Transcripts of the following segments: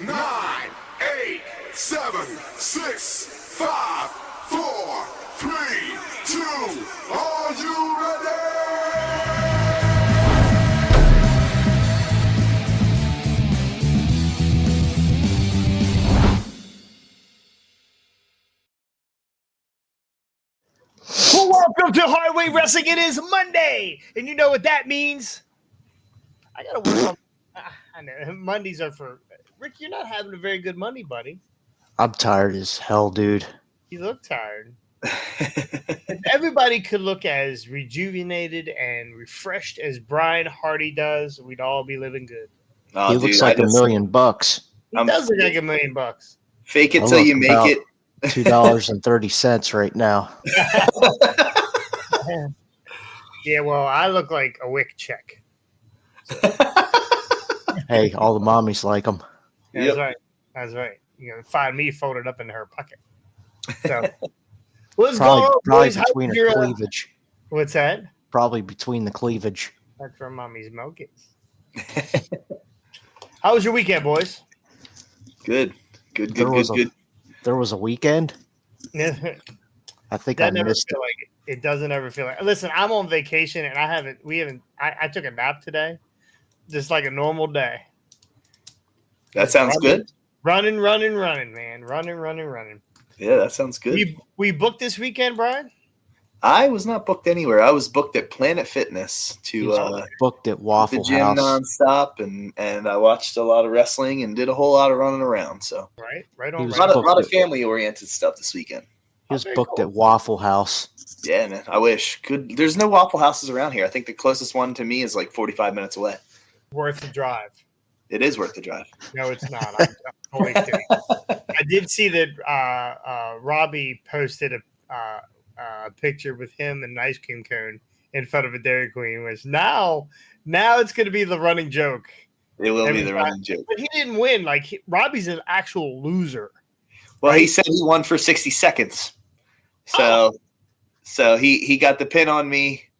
nine, eight, seven, six, five, four, three, two. Are you ready? Well, welcome to Highway Wrestling. It is Monday, and you know what that means. I gotta work on. I know Mondays are for Rick. You're not having a very good Monday, buddy. I'm tired as hell, dude. You look tired. If everybody could look as rejuvenated and refreshed as Brian Hardy does, we'd all be living good. Oh, he looks like $1 million. He does look like $1 million. Fake it till you make it. $2.30 right now. Yeah, well, I look like a WIC check. So. Hey, all the mommies like them. That's right. That's right. You know, find me folded up in her pocket. So, what's going on, boys? Between her cleavage. What's that? Probably between the cleavage. That's where mommy's milk is. How was your weekend, boys? Good. There was a weekend. I think I missed it. Like it doesn't ever feel like. Listen, I'm on vacation and I took a nap today, just like a normal day. That sounds good. Running, man. Running. Yeah, that sounds good. We booked this weekend, Brian? I was not booked anywhere. I was booked at Planet Fitness booked at Waffle the gym House nonstop, and I watched a lot of wrestling and did a whole lot of running around. So right on. A lot of family oriented stuff this weekend. He was booked at Waffle House. Yeah, man. I wish. There's no Waffle Houses around here. I think the closest one to me is like 45 minutes away. Worth the drive. It is worth the drive. No, it's not. I'm totally kidding. I did see that Robbie posted a picture with him and an ice cream cone in front of a Dairy Queen, which now it's going to be the running joke. It will be the running joke. But he didn't win. Like, Robbie's an actual loser. Well, he said he won for 60 seconds. So he got the pin on me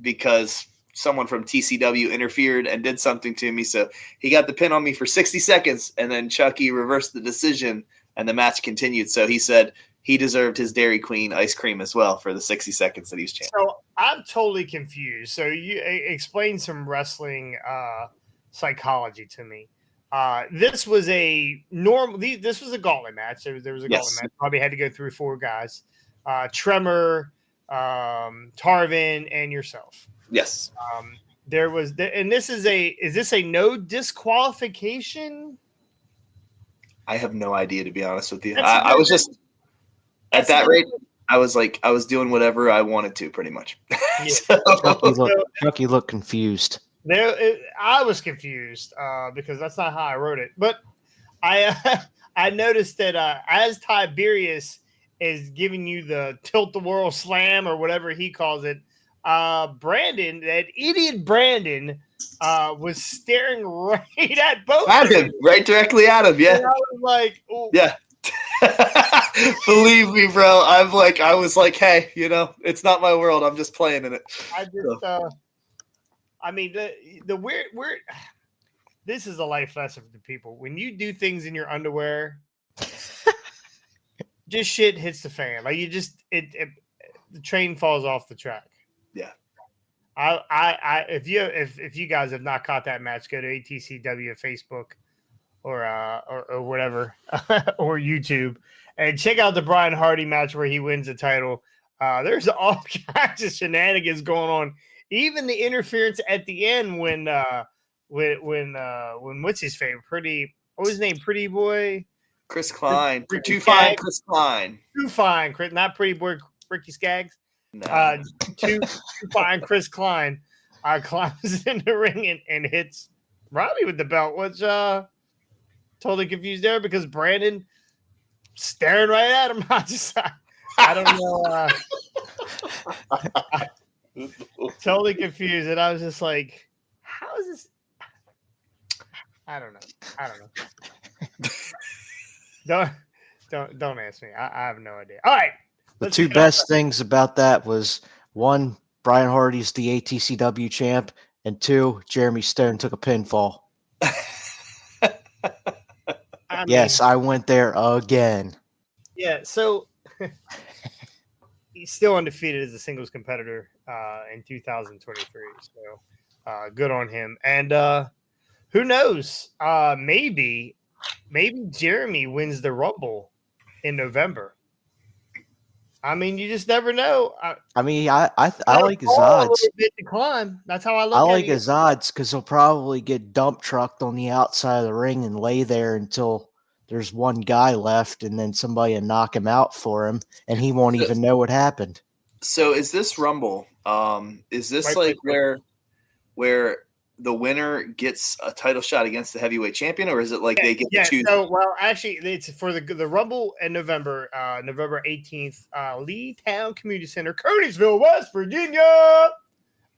because someone from TCW interfered and did something to me. So he got the pin on me for 60 seconds, and then Chucky reversed the decision, and the match continued. So he said he deserved his Dairy Queen ice cream as well for the 60 seconds that he was chanting. So I'm totally confused. So you explain some wrestling psychology to me. This was a This was a gauntlet match. There was a gauntlet match. Probably had to go through 4 guys: Tremor, Tarvin, and yourself. Yes. There was, and this is this a no disqualification? I have no idea, to be honest with you. I was just at that rate. I was doing whatever I wanted to, pretty much. Yeah. Chucky looked confused. I was confused because that's not how I wrote it. But I noticed that as Tiberius is giving you the tilt the world slam or whatever he calls it, Brandon, that idiot Brandon, was staring right at both at him, right directly at him. Yeah, and I was like, ooh. Yeah. Believe me, bro. I was like, hey, it's not my world. I'm just playing in it. I mean, the weird. This is a life lesson for people. When you do things in your underwear, just shit hits the fan. Like the train falls off the track. Yeah. If you guys have not caught that match, go to ATCW Facebook or whatever or YouTube and check out the Brian Hardy match where he wins the title. There's all kinds of shenanigans going on. Even the interference at the end when what's his favorite? What was his name? Pretty boy? Chris Klein. Too fine, Chris Klein. Too fine, Chris. Not Pretty Boy Ricky Skaggs. No. Too fine, Chris Klein climbs in the ring and hits Robbie with the belt, which totally confused there because Brandon staring right at him. I don't know. Totally confused, and I was just like, "How is this?" I don't know. Don't ask me. I have no idea. All right. The two best things about that was, one, Brian Hardy's the ATCW champ, and 2, Jeremy Stone took a pinfall. Yes, I went there again. Yeah, so he's still undefeated as a singles competitor in 2023. So good on him. And who knows? Maybe Jeremy wins the Rumble in November. I mean, you just never know. I mean, I like his A odds. little bit to climb. That's how I look I at like it. his odds because he'll probably get dump trucked on the outside of the ring and lay there until there's one guy left, and then somebody will knock him out for him, and he won't even know what happened. So is this Rumble? Is this like where the winner gets a title shot against the heavyweight champion, or is it like they get to choose? So, well, actually, it's for the Rumble in November, November 18th, Lee Town Community Center, Curtisville, West Virginia.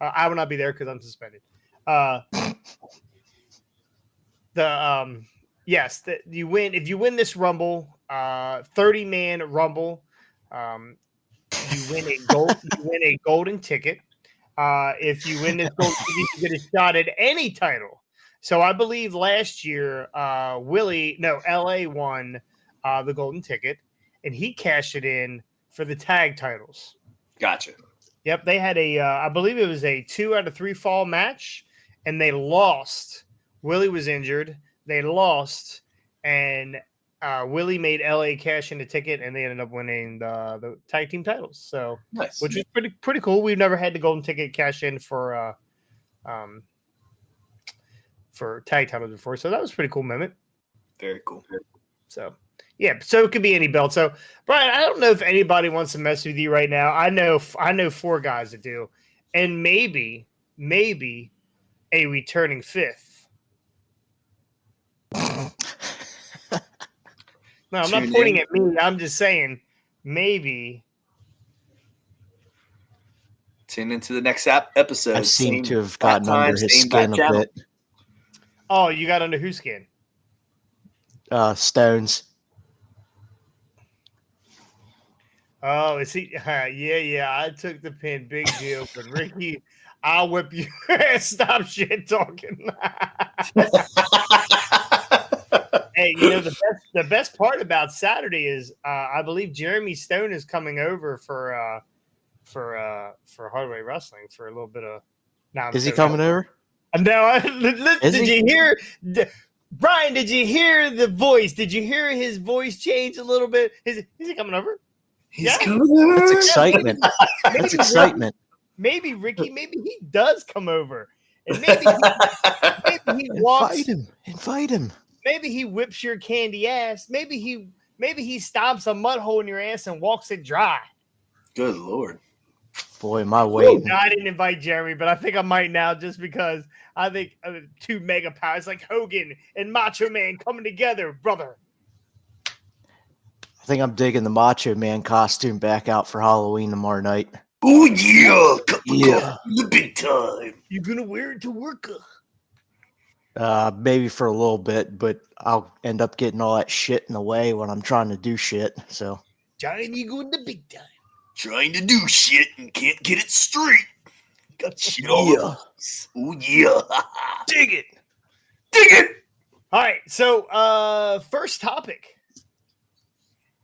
I will not be there because I'm suspended. You win if you win this Rumble, 30-man Rumble. You win a golden ticket. If you win this golden ticket, you get a shot at any title. So I believe last year, LA won the golden ticket, and he cashed it in for the tag titles. Gotcha. Yep, they had I believe it was a 2 out of 3 fall match, and they lost. Willie was injured. They lost, and Willie made LA cash in the ticket, and they ended up winning the tag team titles. So, nice. Which is pretty cool. We've never had the golden ticket cash in for tag titles before, so that was a pretty cool moment. Very cool. So, yeah, so it could be any belt. So, Brian, I don't know if anybody wants to mess with you right now. I know 4 guys that do, and maybe a returning 5th. No, I'm not pointing at me. I'm just saying maybe. Tune into the next episode. I seem to have gotten under his skin a bit. Oh, you got under whose skin? Stones. Oh, is he? Yeah. I took the pin. Big deal. But Ricky, I'll whip you. Stop shit talking. Hey, the best part about Saturday is I believe Jeremy Stone is coming over for Hardway Wrestling for a little bit of. Is he coming over? No. Did you hear, Brian? Did you hear the voice? Did you hear his voice change a little bit? Is he coming over? He's coming over. That's excitement. That's excitement. Maybe Ricky. Maybe he does come over, and maybe he walks. Invite him. Maybe he whips your candy ass. Maybe he stomps a mud hole in your ass and walks it dry. Good Lord. Boy, am I waiting. No, I didn't invite Jeremy, but I think I might now just because I think 2 mega powers like Hogan and Macho Man coming together, brother. I think I'm digging the Macho Man costume back out for Halloween tomorrow night. Oh, yeah. The big time. You're going to wear it to work. Maybe for a little bit, but I'll end up getting all that shit in the way when I'm trying to do shit. So, Giant Eagle in the big time. Trying to do shit and can't get it straight. Got shit all over. Oh, yeah. Dig it. All right. So, first topic.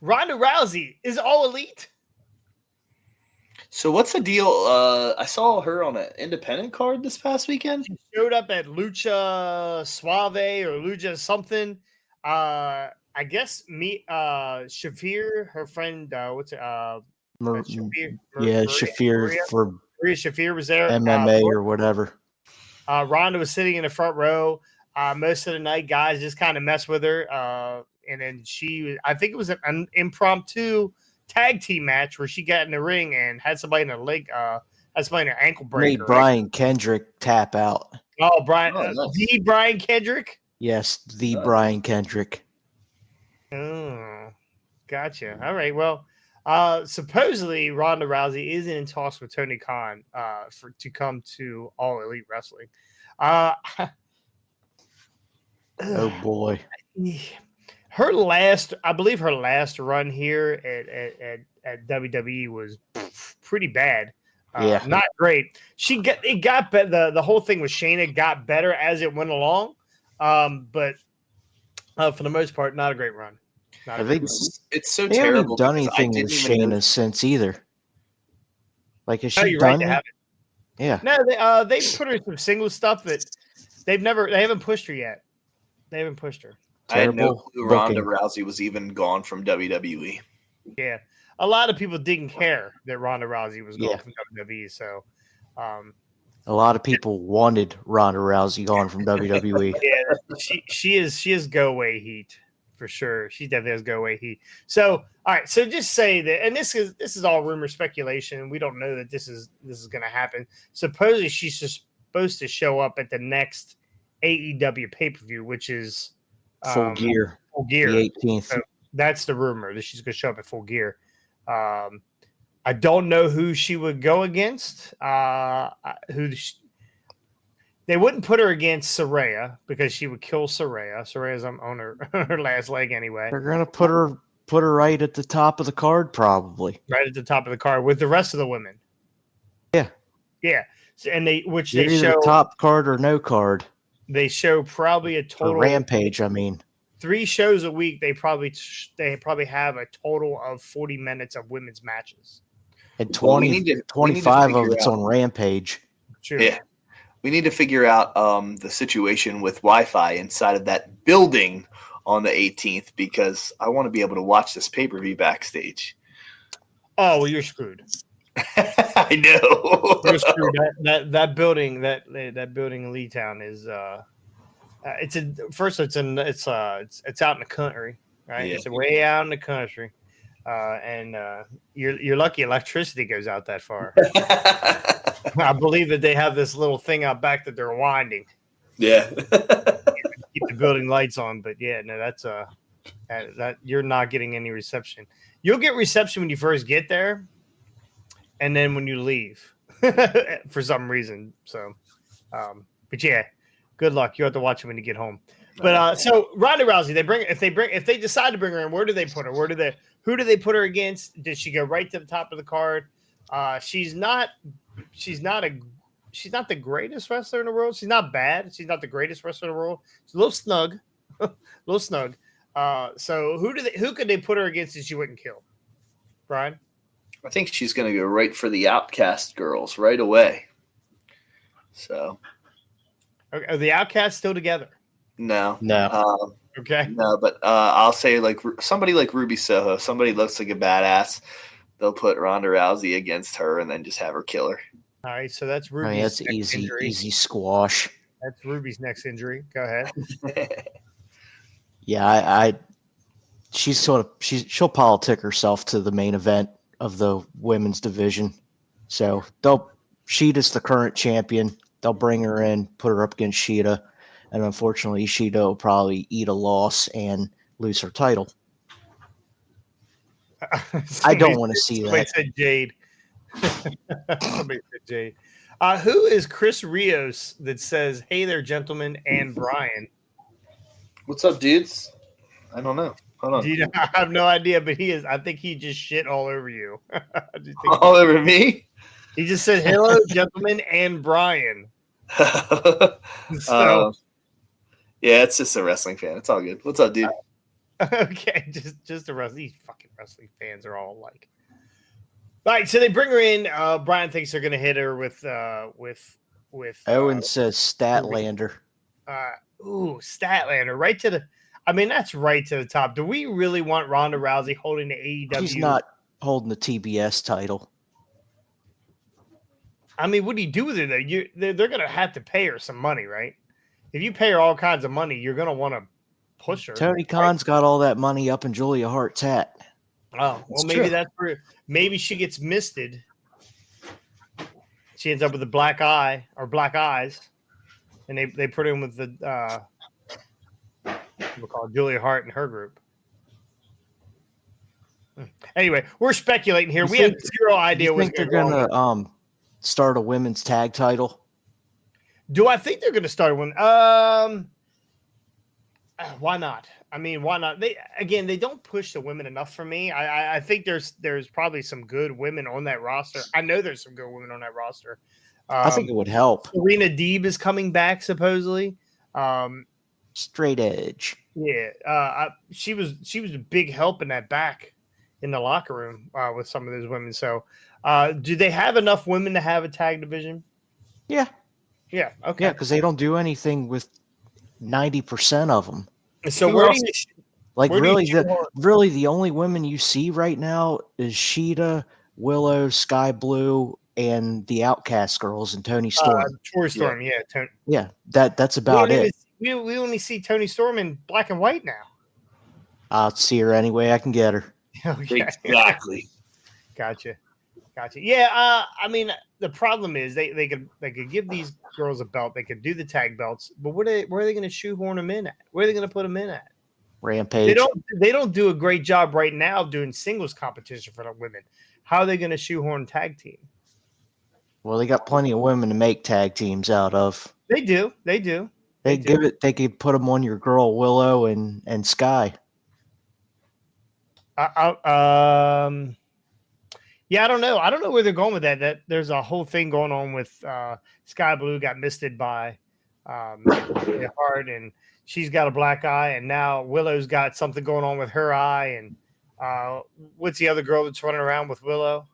Ronda Rousey is all elite. So what's the deal? I saw her on an independent card this past weekend. She showed up at Lucha Suave or Lucha something. I guess Shafir, her friend, Shafir. Shafir for Maria Shafir was there. MMA or whatever. Ronda was sitting in the front row. Most of the night, guys just kind of mess with her. And then I think it was an impromptu tag team match where she got in the ring and had somebody in her leg, had somebody in her ankle breaker. Made Brian Kendrick tap out. Oh, Brian, nice. the Brian Kendrick? Yes, the Brian Kendrick. Oh, gotcha. All right. Well, supposedly Ronda Rousey is in talks with Tony Khan to come to All Elite Wrestling. Oh boy. I believe her last run here at WWE was pretty bad. Not great. The whole thing with Shayna got better as it went along. But For the most part, not a great run. Not a Have they, great run. It's so they haven't terrible. done because I anything with didn't even know- Shayna since either. Like, has No, she you're right. done They it? haven't. Yeah. No, they put her in some single stuff that they haven't pushed her yet. They haven't pushed her. I had no Terrible clue Ronda booking. Rousey was even gone from WWE. Yeah, a lot of people didn't care that Ronda Rousey was going Yeah. from WWE. So, A lot of people wanted Ronda Rousey gone from WWE. yeah, she is go away heat for sure. She definitely has go away heat. So, all right, so just say that, and this is all rumor speculation. We don't know that this is going to happen. Supposedly, she's supposed to show up at the next AEW pay per view, which is Full Gear. Full Gear. The 18th. So that's the rumor that she's going to show up at Full Gear. I don't know who she would go against. They wouldn't put her against Saraya because she would kill Saraya. Saraya's on her last leg anyway. They're gonna put her right at the top of the card, probably. Right at the top of the card with the rest of the women. Yeah. Yeah. And they You're show either top card or no card. They show probably a For total Rampage, I mean. 3 shows a week. They probably have a total of 40 minutes of women's matches. And Well, 25 of it's on Rampage. Sure. Yeah. We need to figure out the situation with Wi-Fi inside of that building on the 18th because I want to be able to watch this pay-per-view backstage. Oh, well, you're screwed. I know. You're screwed. That building, that building in Leetown is it's out in the country, right? Yeah. It's way out in the country, and you're lucky electricity goes out that far. I believe that they have this little thing out back that they're winding. Yeah. Keep the building lights on, but yeah, no, that's that you're not getting any reception. You'll get reception when you first get there, and then when you leave, for some reason. So, but yeah, good luck. You have to watch it when you get home. But so Ronda Rousey, if they decide to bring her in, where do they put her? Who do they put her against? Does she go right to the top of the card? She's not the greatest wrestler in the world. She's not bad. She's not the greatest wrestler in the world. She's a little snug, So who could they put her against that she wouldn't kill? Brian? I think she's going to go right for the Outcast girls right away. So. Okay, are the Outcasts still together? No. Okay. No, but I'll say like somebody like Ruby Soho, somebody looks like a badass. They'll put Ronda Rousey against her and then just have her kill her. All right, so that's Ruby's I mean, that's next injury. easy squash. That's Ruby's next injury. Go ahead. Yeah, she'll politic herself to the main event of the women's division. So Sheeta's the current champion. They'll bring her in, put her up against Sheeta, and unfortunately, Sheeta will probably eat a loss and lose her title. I don't want to see somebody that. Said Jade. Somebody said Jade. Who is Chris Rios that says, "Hey there, gentlemen," and Brian? What's up, dudes? I don't know. Hold on. I have no idea, but he is. I think he just shit all over you. All over me? He just said, "Hello, gentlemen," and Brian. So, yeah, it's just a wrestling fan. It's all good. What's up, dude? Okay, just the rest. These fucking wrestling fans are all alike. All right, so they bring her in. Brian thinks they're going to hit her with. Owen says Statlander. Statlander, right to the. I mean, that's right to the top. Do we really want Ronda Rousey holding the AEW? She's not holding the TBS title. I mean, what do you do with her though? They're going to have to pay her some money, right? If you pay her all kinds of money, you're going to want to push her. Tony Khan's got all that money up in Julia Hart's hat. Oh, well, maybe that's true. Maybe she gets misted. She ends up with a black eye or black eyes, and they put her in with the we'll call it Julia Hart and her group. Anyway, we're speculating here. We have zero idea what's they're gonna start a women's tag title. Do I think they're going to start one? Why not? I mean, why not? They don't push the women enough for me. I think there's probably some good women on that roster. I know there's some good women on that roster. I think it would help. Serena Deeb is coming back supposedly. Straight Edge. Yeah, she was a big help in that back in the locker room with some of those women. So, do they have enough women to have a tag division? Yeah, Yeah. Okay. yeah, because they don't do anything with 90% of them. So Who else? Like where do you really the only women you see right now is Sheeta, Willow, Sky Blue, and the Outcast girls and Tony Storm. Tori Storm? Yeah. Tony. Yeah, that's about it. We only see Tony Storm in black and white now. I'll see her any way I can get her. Okay. Exactly. Gotcha. Yeah. I mean, the problem is they could give these girls a belt. They could do the tag belts, but where are they going to shoehorn them in at? Where are they going to put them in at? Rampage. They don't do a great job right now doing singles competition for the women. How are they going to shoehorn tag team? Well, they got plenty of women to make tag teams out of. They do. They could put them on your girl Willow and Sky. Yeah, I don't know. I don't know where they're going with that. That there's a whole thing going on with Sky Blue got misted by Hart, and she's got a black eye, and now Willow's got something going on with her eye. And what's the other girl that's running around with Willow?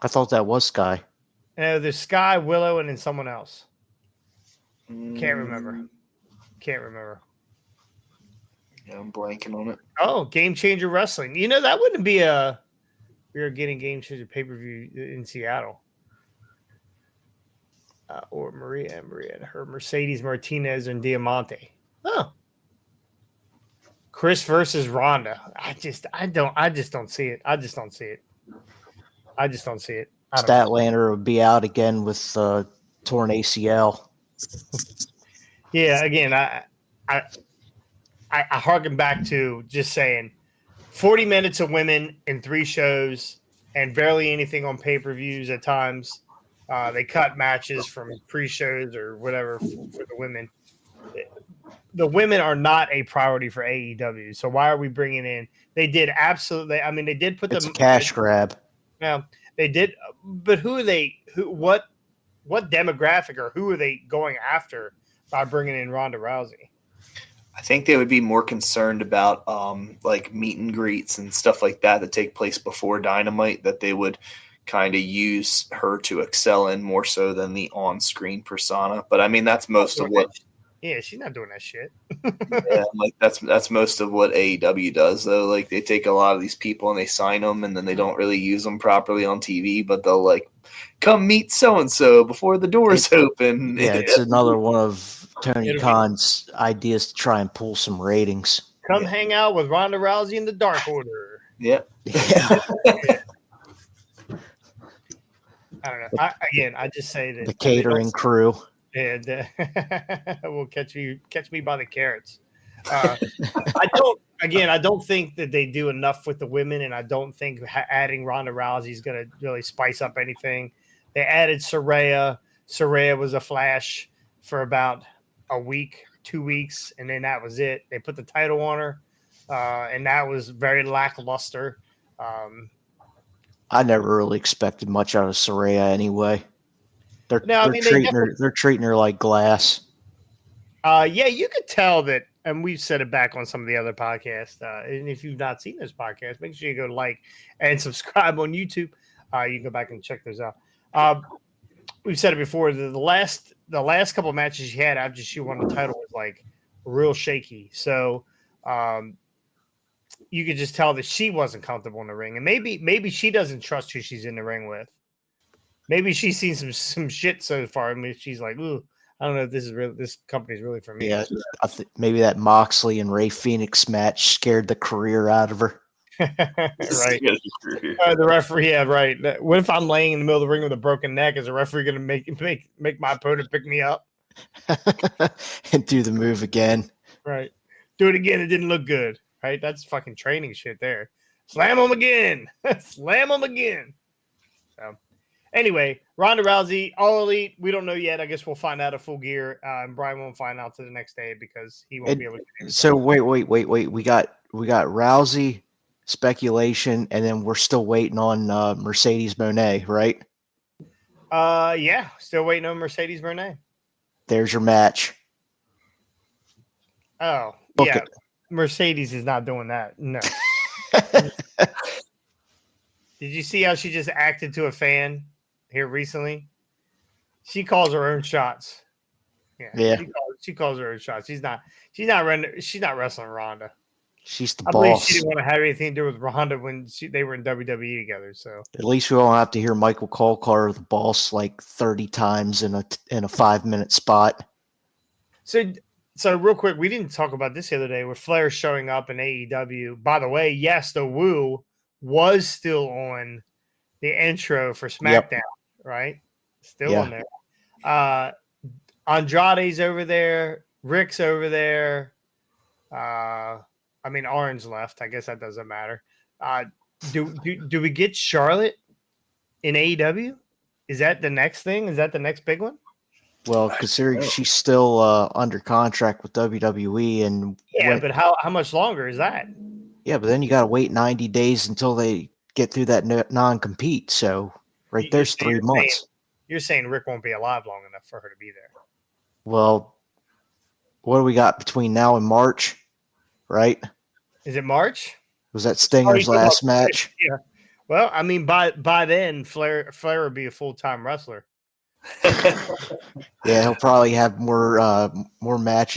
I thought that was Sky. There's Sky, Willow, and then someone else. Can't remember. Yeah, I'm blanking on it. Oh, Game Changer Wrestling. You know, that wouldn't be we are getting Game Changer pay-per-view in Seattle. Or Maria, her Mercedes Martinez and Diamante. Oh. Chris versus Ronda. I just don't see it. Statlander would be out again with torn ACL. Yeah, again, I harken back to just saying 40 minutes of women in 3 shows and barely anything on pay-per-views at times. They cut matches from pre-shows or whatever for the women. The women are not a priority for AEW. So why are we bringing in? They did absolutely. I mean, they did put It's a cash grab. Yeah, they did. But who are they? What demographic or who are they going after by bringing in Ronda Rousey? I think they would be more concerned about like meet and greets and stuff like that take place before Dynamite, that they would kind of use her to excel in more so than the on-screen persona. But I mean, that's most of what. Yeah, she's not doing that shit. Yeah, like that's most of what AEW does, though. Like they take a lot of these people and they sign them, and then they don't really use them properly on TV. But they'll like come meet so and so before the doors open. Yeah, it's another one of Tony Khan's ideas to try and pull some ratings. Come hang out with Ronda Rousey in the Dark Order. Yeah. I don't know. I just say that the catering crew. And will catch me by the carrots. I don't think that they do enough with the women, and I don't think adding Ronda Rousey is going to really spice up anything. They added Saraya. Saraya was a flash for about a week, 2 weeks, and then that was it. They put the title on her, and that was very lackluster. I never really expected much out of Saraya anyway. They're treating her like glass. Yeah, you could tell that, and we've said it back on some of the other podcasts. And if you've not seen this podcast, make sure you go like and subscribe on YouTube. You can go back and check those out. We've said it before. The last couple of matches she had after she won the title was like real shaky. So you could just tell that she wasn't comfortable in the ring, and maybe she doesn't trust who she's in the ring with. Maybe she's seen some shit so far. I mean, she's like, ooh, I don't know if this company's really for me. Yeah, I think maybe that Moxley and Ray Phoenix match scared the career out of her. Right. The referee, yeah, right. What if I'm laying in the middle of the ring with a broken neck? Is the referee going to make my opponent pick me up? And do the move again. Right. Do it again. It didn't look good. Right. That's fucking training shit there. Slam him again. Slam him again. So. Anyway, Ronda Rousey, All Elite. We don't know yet. I guess we'll find out at Full Gear, and Brian won't find out to the next day because he won't be able to. So wait. We got Rousey speculation, and then we're still waiting on Mercedes Moné, right? Yeah, still waiting on Mercedes Moné. There's your match. Oh, Book yeah. it. Mercedes is not doing that. No. Did you see how she just acted to a fan here recently? She calls her own shots. Yeah. She calls her own shots. She's not wrestling Ronda. She's the I believe she boss. didn't want to have anything to do with Ronda when they were in WWE together. So At least we won't have to hear Michael Cole call her the boss like 30 times in a 5-minute spot. So real quick, we didn't talk about this the other day with Flair showing up in AEW. By the way, yes, the Woo was still on the intro for SmackDown, right? Still on there. Andrade's over there. Rick's over there. I mean, Orange left. I guess that doesn't matter. Do we get Charlotte in AEW? Is that the next thing? Is that the next big one? Well, considering she's still under contract with WWE, and but how much longer is that? Yeah, but then you got to wait 90 days until they get through that non-compete. So there's 3 months. You're saying Rick won't be alive long enough for her to be there. Well, what do we got between now and March, right? Is it March? Was that Stinger's last match? Yeah. Well, I mean, by then, Flair would be a full-time wrestler. Yeah, he'll probably have more match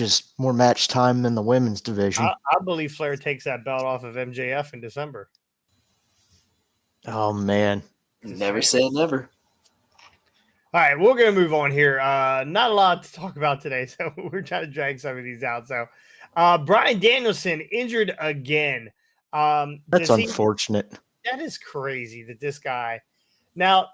time in the women's division. I believe Flair takes that belt off of MJF in December. Oh man, never say never. All right, we're gonna move on here. Not a lot to talk about today, so we're trying to drag some of these out. So, Bryan Danielson injured again. That's unfortunate. That is crazy that this guy. Now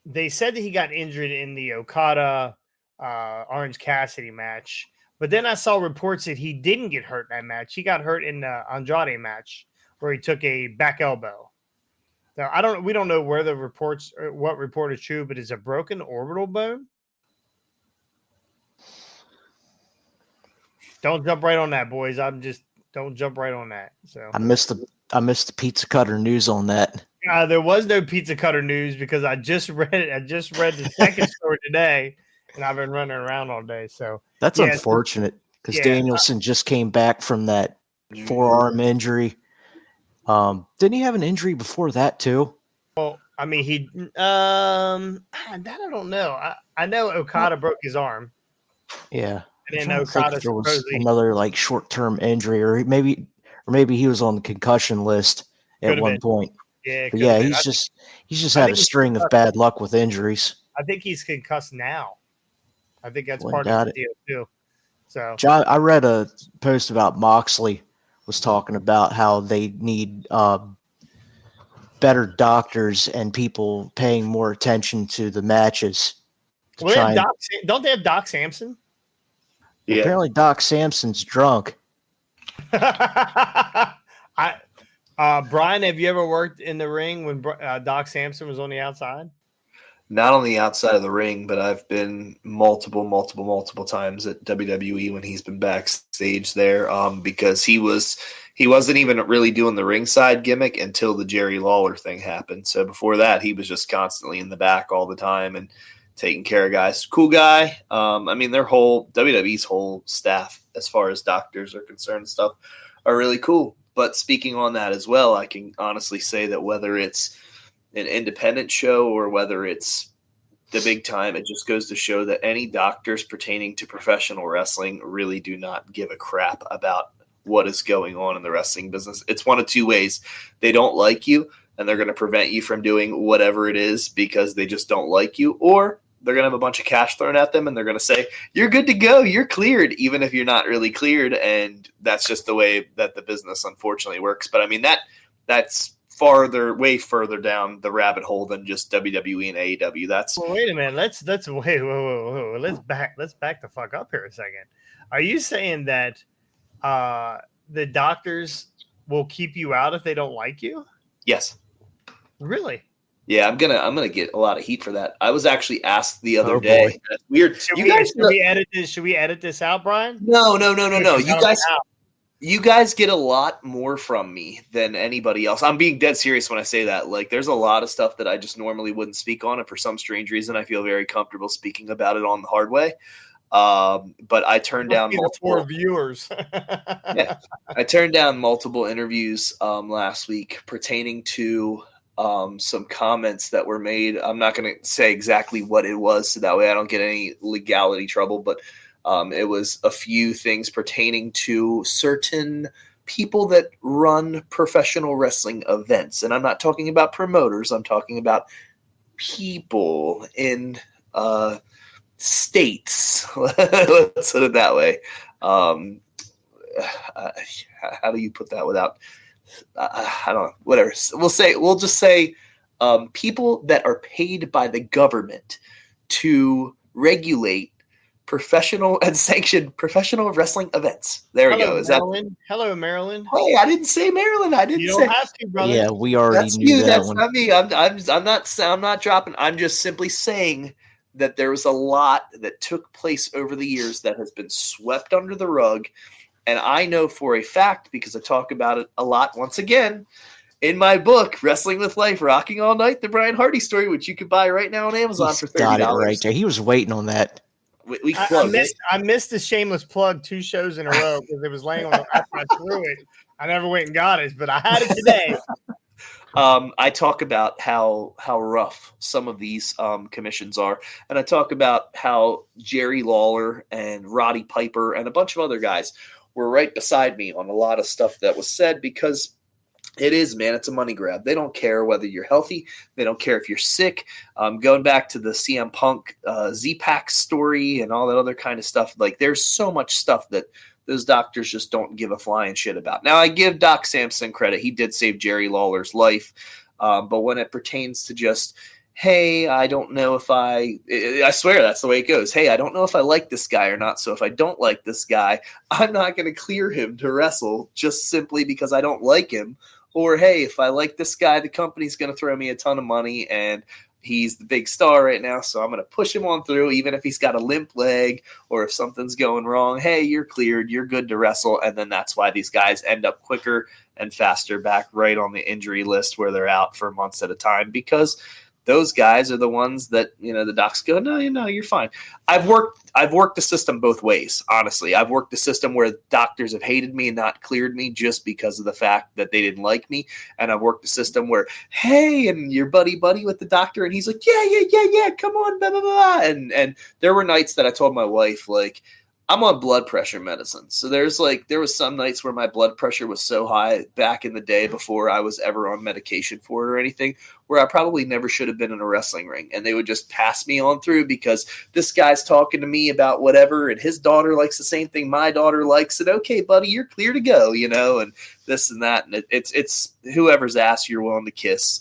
they said that he got injured in the Okada Orange Cassidy match, but then I saw reports that he didn't get hurt in that match. He got hurt in the Andrade match where he took a back elbow. Now we don't know where the reports, what report is true, but it's a broken orbital bone. Don't jump right on that, boys. Don't jump right on that. So I missed the pizza cutter news on that. There was no pizza cutter news because I just read it. I just read the second story today, and I've been running around all day. So that's unfortunate because Danielson just came back from that forearm injury. Didn't he have an injury before that too? Well, I mean, that I don't know. I know Okada broke his arm. Yeah, and then Okada there was another like short-term injury, or maybe he was on the concussion list at one point. Yeah, but yeah, he's just had a string of bad luck with injuries. I think he's concussed now. I think that's part of the deal too. So, John, I read a post about Moxley was talking about how they need better doctors and people paying more attention to the matches. Well, don't they have Doc Samson? Yeah. Apparently, Doc Samson's drunk. Brian, have you ever worked in the ring when Doc Samson was on the outside? Not on the outside of the ring, but I've been multiple times at WWE when he's been backstage there. Because he wasn't even really doing the ringside gimmick until the Jerry Lawler thing happened. So before that, he was just constantly in the back all the time and taking care of guys. Cool guy. I mean, their whole WWE's whole staff, as far as doctors are concerned, and stuff, are really cool. But speaking on that as well, I can honestly say that whether it's an independent show or whether it's the big time, it just goes to show that any doctors pertaining to professional wrestling really do not give a crap about what is going on in the wrestling business. It's one of two ways. They don't like you and they're going to prevent you from doing whatever it is because they just don't like you, or they're going to have a bunch of cash thrown at them and they're going to say, you're good to go. You're cleared, even if you're not really cleared. And that's just the way that the business unfortunately works. But I mean, that's way further down the rabbit hole than just WWE and AEW. Well, wait a minute. Let's whoa. Let's back the fuck up here a second. Are you saying that the doctors will keep you out if they don't like you? Yes. Really? Yeah, I'm gonna get a lot of heat for that. I was actually asked the other day. That's weird. Should we edit this out, Brian? No. You guys get a lot more from me than anybody else. I'm being dead serious when I say that. Like, there's a lot of stuff that I just normally wouldn't speak on, and for some strange reason, I feel very comfortable speaking about it on the hard way. But I turned down multiple. 4 viewers. Yeah, I turned down multiple interviews last week pertaining to some comments that were made. I'm not going to say exactly what it was, so that way I don't get any legality trouble. But it was a few things pertaining to certain people that run professional wrestling events, and I'm not talking about promoters. I'm talking about people in states. Let's put it that way. How do you put that without? I don't know. Whatever. We'll just say people that are paid by the government to regulate professional and sanctioned professional wrestling events. There we go. Is Maryland? Hello, Maryland. Hey, I didn't say Maryland. I didn't You say. don't have to, brother. Yeah, we already That's knew you. that That's one. not me. I'm not dropping. I'm just simply saying that there was a lot that took place over the years that has been swept under the rug. And I know for a fact, because I talk about it a lot once again in my book, Wrestling with Life, Rocking All Night, the Brian Hardy story, which you could buy right now on Amazon for $30. Got it right there. He was waiting on that. I missed the shameless plug 2 shows in a row because it was laying on the after I threw it. I never went and got it, but I had it today. I talk about how rough some of these commissions are, and I talk about how Jerry Lawler and Roddy Piper and a bunch of other guys were right beside me on a lot of stuff that was said, because it is, man, it's a money grab. They don't care whether you're healthy. They don't care if you're sick. Going back to the CM Punk Z-Pack story and all that other kind of stuff, like there's so much stuff that those doctors just don't give a flying shit about. Now, I give Doc Samson credit. He did save Jerry Lawler's life. But when it pertains to just, hey, I don't know if I swear that's the way it goes. Hey, I don't know if I like this guy or not. So if I don't like this guy, I'm not going to clear him to wrestle just simply because I don't like him. Or, hey, if I like this guy, the company's going to throw me a ton of money and he's the big star right now, so I'm going to push him on through, even if he's got a limp leg or if something's going wrong. Hey, you're cleared. You're good to wrestle. And then that's why these guys end up quicker and faster back right on the injury list where they're out for months at a time, because those guys are the ones that, the docs go, no, you're fine. I've worked the system both ways, honestly. I've worked the system where doctors have hated me and not cleared me just because of the fact that they didn't like me. And I've worked the system where, hey, and you're buddy with the doctor, and he's like, yeah, come on, blah, blah, blah. And there were nights that I told my wife, like, I'm on blood pressure medicine. So there was some nights where my blood pressure was so high back in the day before I was ever on medication for it or anything, where I probably never should have been in a wrestling ring. And they would just pass me on through because this guy's talking to me about whatever, and his daughter likes the same thing my daughter likes. And okay, buddy, you're clear to go, and this and that. And it's whoever's ass you're willing to kiss.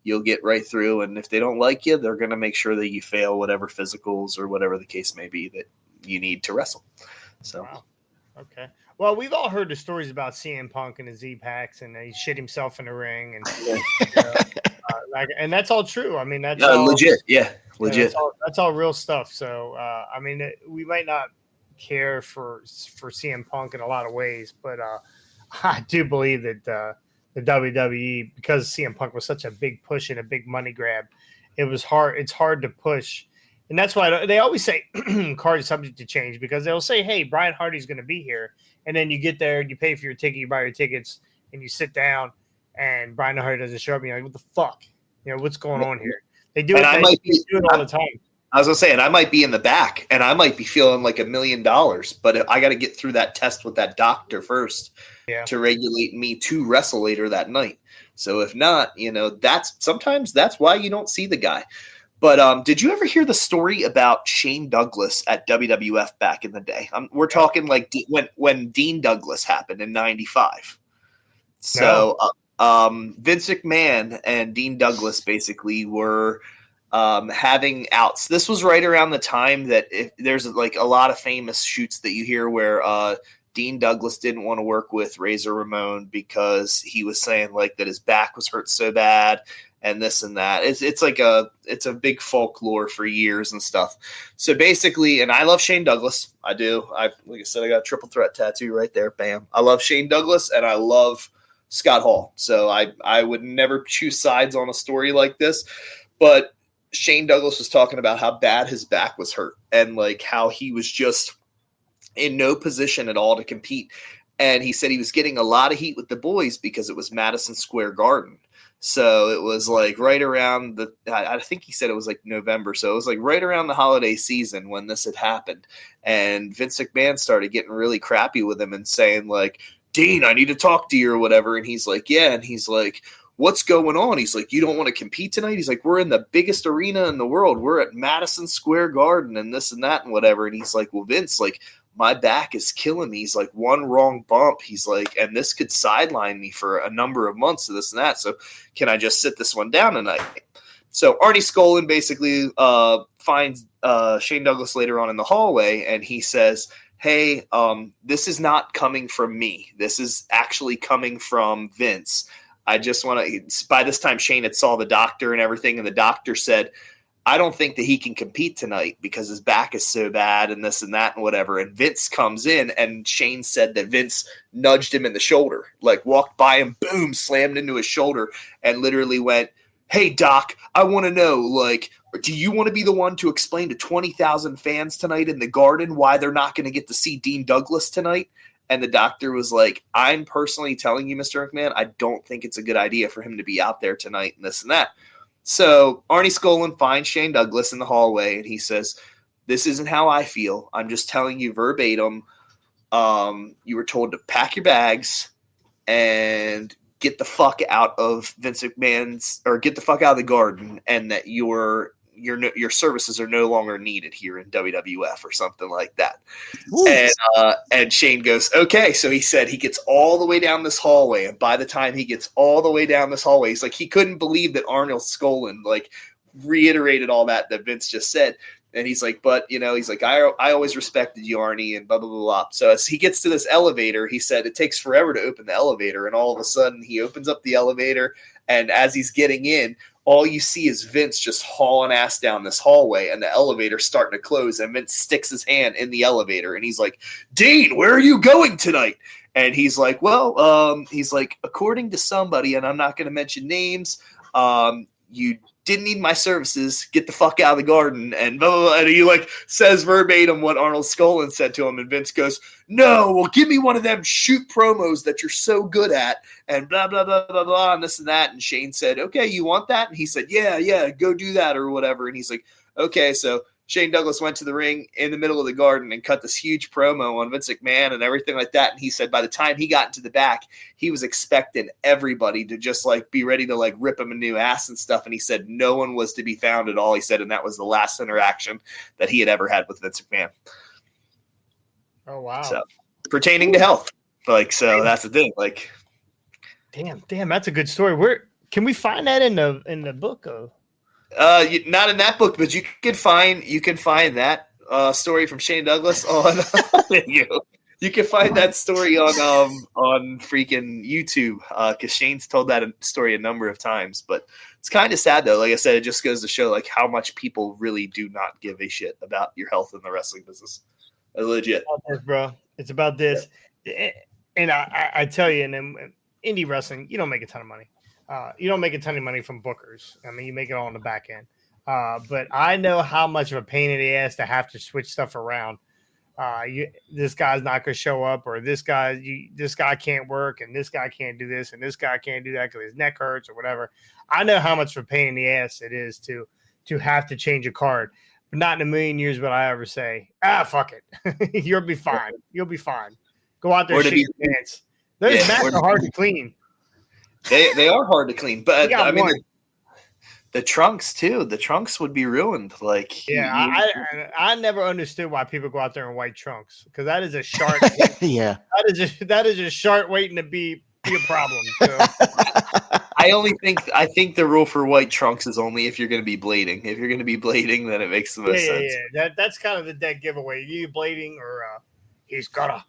You'll get right through. And if they don't like you, they're going to make sure that you fail whatever physicals or whatever the case may be that you need to wrestle. So, wow. Okay. Well, we've all heard the stories about CM Punk and the Z-Packs, and he shit himself in the ring, and and that's all true. I mean, that's all, legit. Yeah, legit. That's all real stuff. So, I mean, we might not care for CM Punk in a lot of ways, but I do believe that the WWE, because CM Punk was such a big push and a big money grab, it's hard to push. And that's why they always say card is subject to change, because they'll say, hey, Brian Hardy's going to be here. And then you get there and you pay for your ticket, you buy your tickets, and you sit down, and Brian Hardy doesn't show up. And you're like, what the fuck? What's going on here? They do it all the time. I was going to say, and I might be in the back, and I might be feeling like $1 million, but I got to get through that test with that doctor first to regulate me to wrestle later that night. So if not, sometimes that's why you don't see the guy. But did you ever hear the story about Shane Douglas at WWF back in the day? We're talking like when Dean Douglas happened in '95. So Vince McMahon and Dean Douglas basically were having outs. This was right around the time that there's like a lot of famous shoots that you hear where Dean Douglas didn't want to work with Razor Ramon because he was saying like that his back was hurt so bad. And this and that. It's a big folklore for years and stuff. So basically, and I love Shane Douglas. I do. Like I said, I got a triple threat tattoo right there. Bam. I love Shane Douglas and I love Scott Hall. So I would never choose sides on a story like this. But Shane Douglas was talking about how bad his back was hurt and like how he was just in no position at all to compete. And he said he was getting a lot of heat with the boys because it was Madison Square Garden. So it was like right around I think he said it was like November. So it was like right around the holiday season when this had happened. And Vince McMahon started getting really crappy with him and saying like, Dean, I need to talk to you or whatever. And he's like, yeah. And he's like, what's going on? He's like, you don't want to compete tonight? He's like, we're in the biggest arena in the world. We're at Madison Square Garden and this and that and whatever. And he's like, well, Vince, like, my back is killing me. He's like, one wrong bump. He's like, and this could sideline me for a number of months of this and that. So can I just sit this one down tonight? So Arnie Skolin basically finds Shane Douglas later on in the hallway, and he says, hey, this is not coming from me. This is actually coming from Vince. I just want to – by this time, Shane had saw the doctor and everything, and the doctor said, I don't think that he can compete tonight because his back is so bad and this and that and whatever. And Vince comes in, and Shane said that Vince nudged him in the shoulder, like walked by him, boom, slammed into his shoulder, and literally went, hey, Doc, I want to know, like, do you want to be the one to explain to 20,000 fans tonight in the Garden why they're not going to get to see Dean Douglas tonight? And the doctor was like, I'm personally telling you, Mr. McMahon, I don't think it's a good idea for him to be out there tonight and this and that. So Arnie Skolin finds Shane Douglas in the hallway, and he says, this isn't how I feel. I'm just telling you verbatim. You were told to pack your bags and get the fuck out of Vince McMahon's, or get the fuck out of the Garden, and that your services are no longer needed here in WWF or something like that. And Shane goes, okay. So he said he gets all the way down this hallway, and by the time he gets all the way down this hallway, he's like, he couldn't believe that Arnold Skolin like reiterated all that Vince just said. And he's like, but he's like, I always respected you, Arnie, and blah, blah, blah, blah. So as he gets to this elevator, he said it takes forever to open the elevator. And all of a sudden he opens up the elevator, and as he's getting in, all you see is Vince just hauling ass down this hallway, and the elevator's starting to close, and Vince sticks his hand in the elevator, and he's like, Dean, where are you going tonight? And he's like, well, he's like, according to somebody, and I'm not going to mention names, you didn't need my services, get the fuck out of the Garden, and blah, blah, blah. And he like says verbatim what Arnold Skolin said to him, and Vince goes, no, well, give me one of them shoot promos that you're so good at, and blah, blah, blah, blah, blah, and this and that. And Shane said, okay, you want that? And he said, yeah, go do that or whatever. And he's like, okay. So Shane Douglas went to the ring in the middle of the Garden and cut this huge promo on Vince McMahon and everything like that. And he said by the time he got into the back, he was expecting everybody to just like be ready to like rip him a new ass and stuff. And he said no one was to be found at all. He said, and that was the last interaction that he had ever had with Vince McMahon. Oh, wow. So pertaining to health. Like, so that's the thing. Like, damn, that's a good story. Where can we find that in the book of? Not in that book, but you can find that story from Shane Douglas on you can find that story on freaking YouTube because Shane's told that story a number of times. But it's kind of sad though. Like I said, it just goes to show like how much people really do not give a shit about your health in the wrestling business. Legit, it's about this, bro. It's about this, and I tell you, and in indie wrestling, you don't make a ton of money. You don't make a ton of money from bookers. I mean, you make it all on the back end. But I know how much of a pain in the ass to have to switch stuff around. This guy's not going to show up, or this guy can't work, and this guy can't do this, and this guy can't do that because his neck hurts or whatever. I know how much of a pain in the ass it is to have to change a card. But not in a million years would I ever say, fuck it. You'll be fine. You'll be fine. Go out there and shake your pants. Those mats are hard to clean. They are hard to clean, but I mean the trunks too. The trunks would be ruined. Like I never understood why people go out there in white trunks because that is a shark. Yeah, that is a shark waiting to be a problem. So. I think the rule for white trunks is only if you're going to be blading. If you're going to be blading, then it makes the most sense. Yeah. That's kind of the dead giveaway. You blading or he's gonna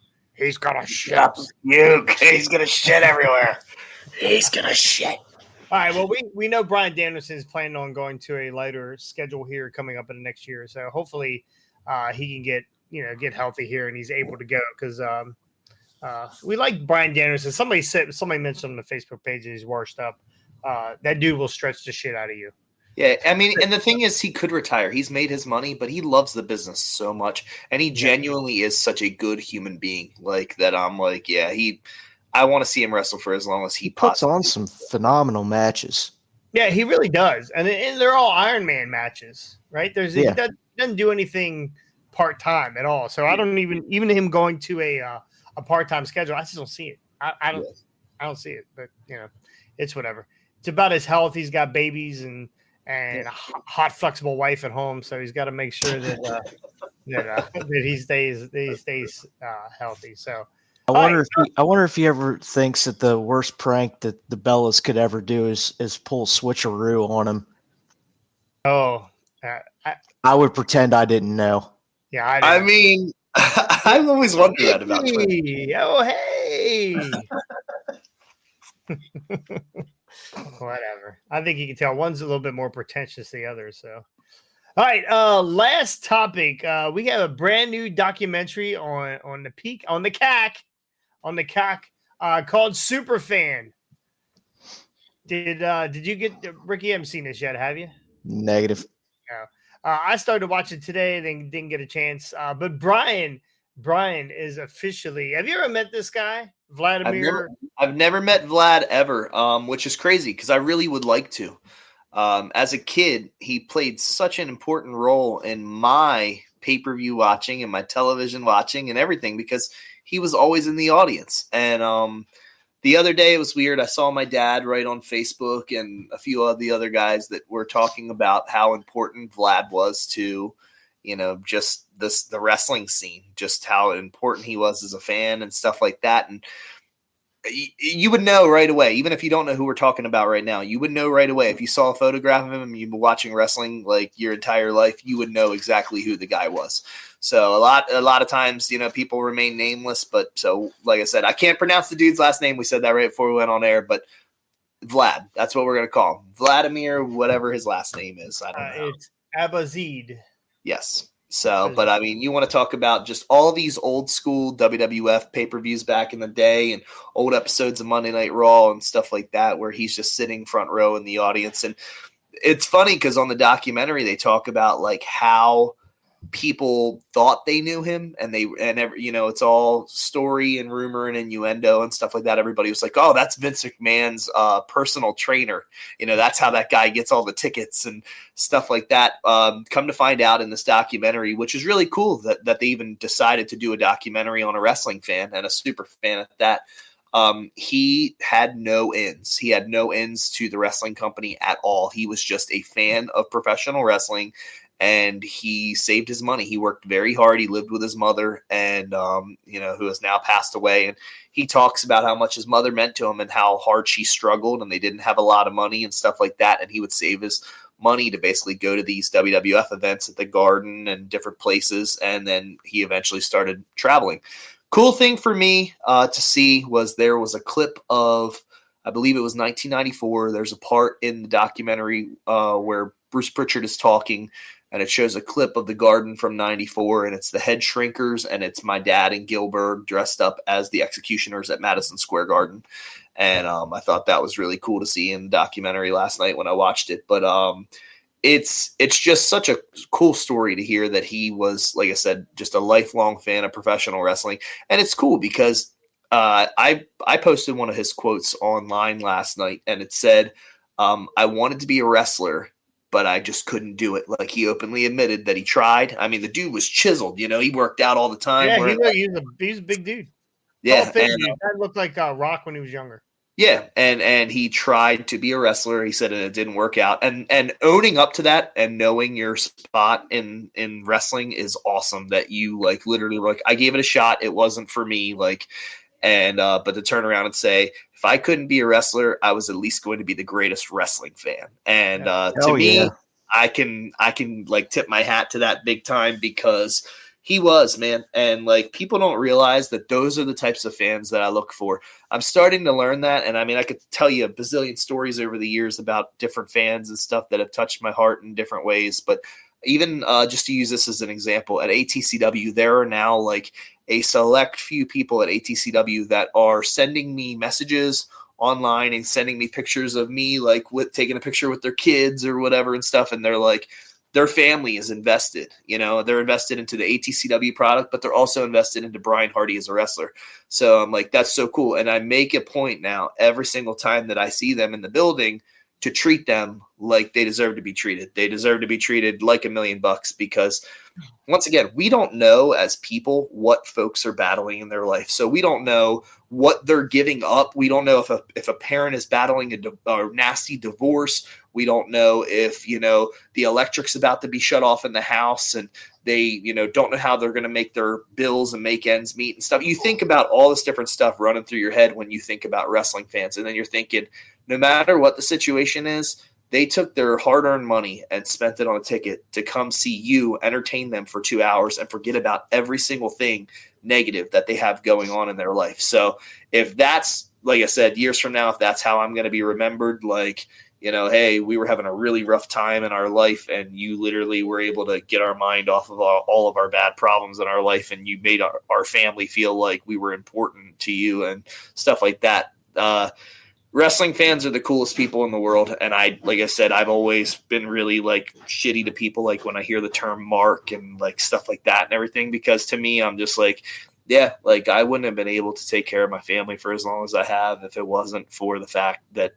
shit. He's gonna shit everywhere. He's gonna shit. All right. Well, we know Bryan Danielson is planning on going to a lighter schedule here coming up in the next year. So hopefully he can get healthy here and he's able to go because we like Bryan Danielson. Somebody mentioned on the Facebook page that he's washed up. That dude will stretch the shit out of you. Yeah, I mean, and the thing is, he could retire. He's made his money, but he loves the business so much, and he genuinely is such a good human being. Like that, I'm like, yeah, I want to see him wrestle for as long as he puts possibly on some phenomenal matches. Yeah, he really does, and they're all Iron Man matches, right? He doesn't do anything part time at all. So I don't even him going to a part time schedule. I just don't see it. I don't see it. But it's whatever. It's about his health. He's got babies and a hot, flexible wife at home, so he's got to make sure that that he stays healthy. So. I wonder if he ever thinks that the worst prank that the Bellas could ever do is pull switcheroo on him. Oh, I would pretend I didn't know. Yeah, I mean, I've always wondered that about Twitch. Oh, hey. Whatever. I think you can tell one's a little bit more pretentious than the other. So, all right. Last topic. We have a brand new documentary on the CAC called Superfan. Did you get Ricky? You haven't seen this yet, have you? Negative. No. I started watching today, then didn't get a chance. But Bryan is officially. Have you ever met this guy, Vladimir? I've never met Vlad ever, which is crazy because I really would like to. As a kid, he played such an important role in my pay-per-view watching and my television watching and everything because he was always in the audience. And the other day it was weird. I saw my dad write on Facebook and a few of the other guys that were talking about how important Vlad was to, just the wrestling scene, just how important he was as a fan and stuff like that. And you would know right away, even if you don't know who we're talking about right now, you would know right away. If you saw a photograph of him and you've been watching wrestling like your entire life, you would know exactly who the guy was. So a lot of times, people remain nameless, but so like I said, I can't pronounce the dude's last name. We said that right before we went on air, but Vlad, that's what we're going to call him. Vladimir, whatever his last name is. I don't know. It's Abouzeide. Yes. So, but I mean, you want to talk about just all these old school WWF pay-per-views back in the day and old episodes of Monday Night Raw and stuff like that, where he's just sitting front row in the audience. And it's funny because on the documentary, they talk about like how people thought they knew him it's all story and rumor and innuendo and stuff like that. Everybody was like, oh, that's Vince McMahon's personal trainer. That's how that guy gets all the tickets and stuff like that. Come to find out in this documentary, which is really cool that they even decided to do a documentary on a wrestling fan and a super fan at that. He had no ends. He had no ends to the wrestling company at all. He was just a fan of professional wrestling. And he saved his money. He worked very hard. He lived with his mother and, who has now passed away. And he talks about how much his mother meant to him and how hard she struggled and they didn't have a lot of money and stuff like that. And he would save his money to basically go to these WWF events at the Garden and different places. And then he eventually started traveling. Cool thing for me to see was there was a clip of, I believe it was 1994. There's a part in the documentary where Bruce Pritchard is talking, and it shows a clip of the Garden from 94, and it's the Head Shrinkers, and it's my dad and Gilbert dressed up as the Executioners at Madison Square Garden. And I thought that was really cool to see in the documentary last night when I watched it. But it's just such a cool story to hear that he was, like I said, just a lifelong fan of professional wrestling. And it's cool because I posted one of his quotes online last night, and it said, I wanted to be a wrestler, but I just couldn't do it. Like, he openly admitted that he tried. I mean, the dude was chiseled, he worked out all the time. Yeah, he's a big dude. Yeah. That looked like Rock when he was younger. Yeah. And he tried to be a wrestler. He said, and it didn't work out. And owning up to that and knowing your spot in wrestling is awesome, that you like literally were like, I gave it a shot. It wasn't for me. Like, but to turn around and say, if I couldn't be a wrestler, I was at least going to be the greatest wrestling fan. And to me, I can like tip my hat to that big time because he was, man. And like, people don't realize that those are the types of fans that I look for. I'm starting to learn that. And I mean, I could tell you a bazillion stories over the years about different fans and stuff that have touched my heart in different ways. But even just to use this as an example, at ATCW, there are now like a select few people at ATCW that are sending me messages online and sending me pictures of me like with taking a picture with their kids or whatever and stuff. And they're like, their family is invested, they're invested into the ATCW product, but they're also invested into Brian Hardy as a wrestler. So I'm like, that's so cool. And I make a point now every single time that I see them in the building to treat them like they deserve to be treated. They deserve to be treated like $1 million because once again, we don't know as people what folks are battling in their life. So we don't know what they're giving up. We don't know if a parent is battling a nasty divorce. We don't know if, the electric's about to be shut off in the house and they, don't know how they're going to make their bills and make ends meet and stuff. You think about all this different stuff running through your head when you think about wrestling fans. And then you're thinking, no matter what the situation is, they took their hard-earned money and spent it on a ticket to come see you, entertain them for 2 hours, and forget about every single thing negative that they have going on in their life. So if that's, like I said, years from now, if that's how I'm going to be remembered, like, hey, we were having a really rough time in our life, and you literally were able to get our mind off of all of our bad problems in our life, and you made our family feel like we were important to you and stuff like that. Wrestling fans are the coolest people in the world. And like I said, I've always been really like shitty to people, like when I hear the term mark and like stuff like that and everything, because to me, I'm just like, yeah, like I wouldn't have been able to take care of my family for as long as I have if it wasn't for the fact that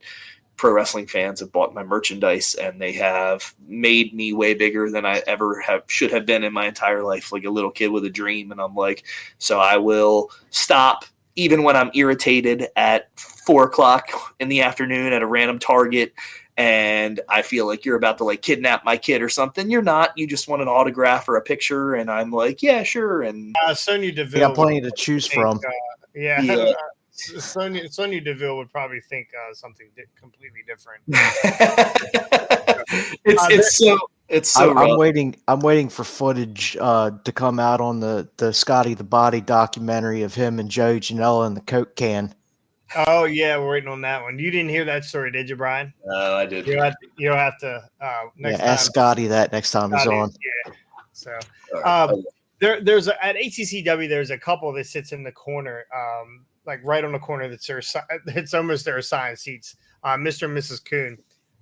pro wrestling fans have bought my merchandise and they have made me way bigger than I ever should have been in my entire life, like a little kid with a dream. And I'm like, so I will stop even when I'm irritated at 4:00 in the afternoon at a random Target and I feel like you're about to like kidnap my kid or something. You're not. You just want an autograph or a picture. And I'm like, yeah, sure. And Sonya Deville. You got plenty to choose from. Yeah. Sonya Deville would probably think something completely different. It's so I'm waiting for footage to come out on the Scotty the Body documentary of him and Joey Janela in the Coke can. Oh yeah, we're waiting on that one. You didn't hear that story, did you, Brian? No, I did. You'll have to next time. Ask Scotty that next time he's on. Yeah. So there's at ATCW there's a couple that sits in the corner, like right on the corner that's their it's almost their assigned seats. Mr. and Mrs. Coon,